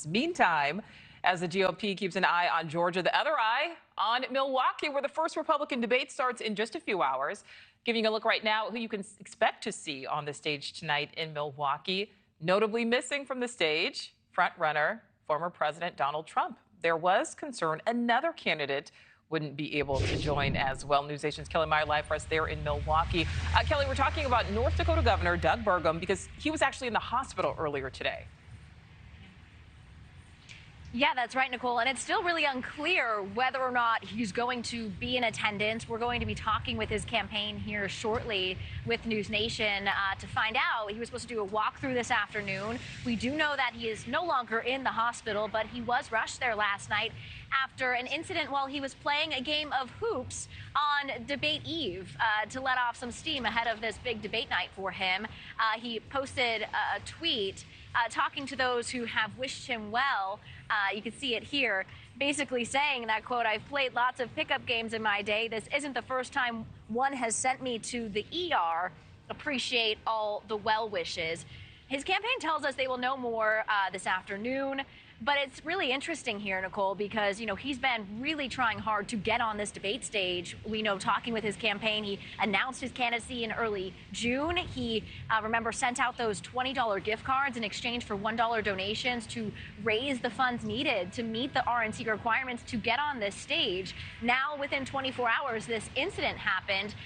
polls. Meantime, as the GOP keeps an eye on Georgia, the other eye on Milwaukee, where the first Republican debate starts in just a few hours. Giving a look right now at who you can expect to see on the stage tonight in Milwaukee. Notably missing from the stage, front-runner, former President Donald Trump. There was concern another candidate wouldn't be able to join as well. NewsNation's Kellie Meyer live for us there in Milwaukee. Kellie, we're talking about North Dakota Governor Doug Burgum because he was actually in the hospital earlier today. Yeah, that's right, Nicole. And it's still really unclear whether or not he's going to be in attendance. We're going to be talking with his campaign here shortly with NewsNation to find out. He was supposed to do a walkthrough this afternoon. We do know that he is no longer in the hospital, but he was rushed there last night after an incident while he was playing a game of hoops on debate eve to let off some steam ahead of this big debate night for him. He posted a tweet talking to those who have wished him well. You can see it here, basically saying that, quote, "I've played lots of pickup games in my day. This isn't the first time one has sent me to the ER. Appreciate all the well wishes." His campaign tells us they will know more this afternoon. But it's really interesting here, Nicole, because, you know, he's been really trying hard to get on this debate stage. We know, talking with his campaign, he announced his candidacy in early June. He, remember, sent out those $20 gift cards in exchange for $1 donations to raise the funds needed to meet the RNC requirements to get on this stage. Now, within 24 hours, this incident happened,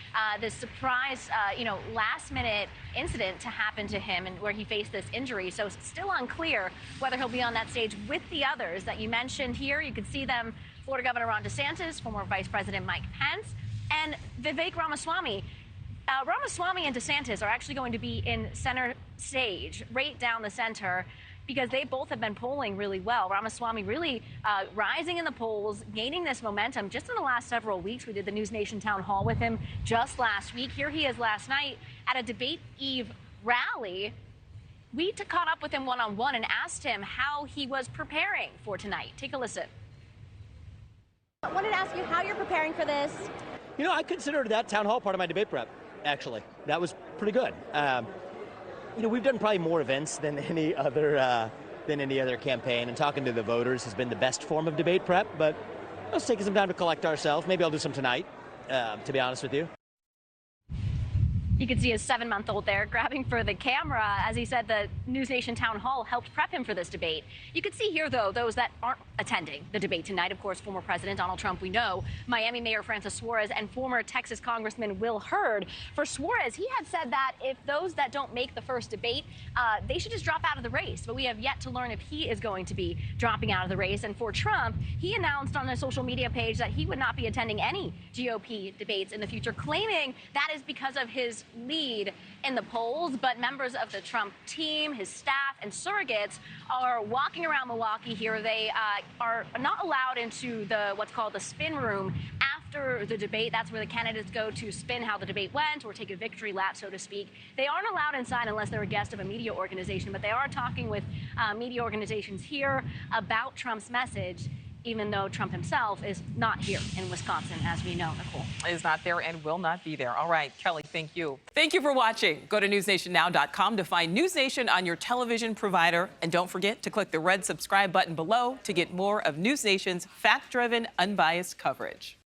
this surprise, last-minute incident to happen to him and where he faced this injury. So it's still unclear whether he'll be on that stage with the others that you mentioned here. You can see them: Florida Governor Ron DeSantis, former Vice President Mike Pence, and Vivek Ramaswamy. Ramaswamy and DeSantis are actually going to be in center stage, right down the center, because they both have been polling really well. Ramaswamy really rising in the polls, gaining this momentum just in the last several weeks. We did the NewsNation town hall with him just last week. Here he is last night at a debate eve rally. We caught up with him one-on-one and asked him how he was preparing for tonight. Take a listen. I wanted to ask you how you're preparing for this. You know, I considered that town hall part of my debate prep, actually. That was pretty good. We've done probably more events than any other campaign, and talking to the voters has been the best form of debate prep, but I was taking some time to collect ourselves. Maybe I'll do some tonight, to be honest with you. You can see his 7-month-old there grabbing for the camera. As he said, the NewsNation town hall helped prep him for this debate. You can see here, though, those that aren't attending the debate tonight. Of course, former President Donald Trump, we know, Miami Mayor Francis Suarez, and former Texas Congressman Will Hurd. For Suarez, he had said that if those that don't make the first debate, they should just drop out of the race. But we have yet to learn if he is going to be dropping out of the race. And for Trump, he announced on his social media page that he would not be attending any GOP debates in the future, claiming that is because of his lead in the polls. But members of the Trump team, his staff, and surrogates are walking around Milwaukee here. They are not allowed into what's called the spin room after the debate. That's where the candidates go to spin how the debate went or take a victory lap, so to speak. They aren't allowed inside unless they're a guest of a media organization, but they are talking with media organizations here about Trump's message, even though Trump himself is not here in Wisconsin, as we know, Nicole. Is not there and will not be there. All right, Kellie, thank you. Thank you for watching. Go to newsnationnow.com to find NewsNation on your television provider. And don't forget to click the red subscribe button below to get more of NewsNation's fact-driven, unbiased coverage.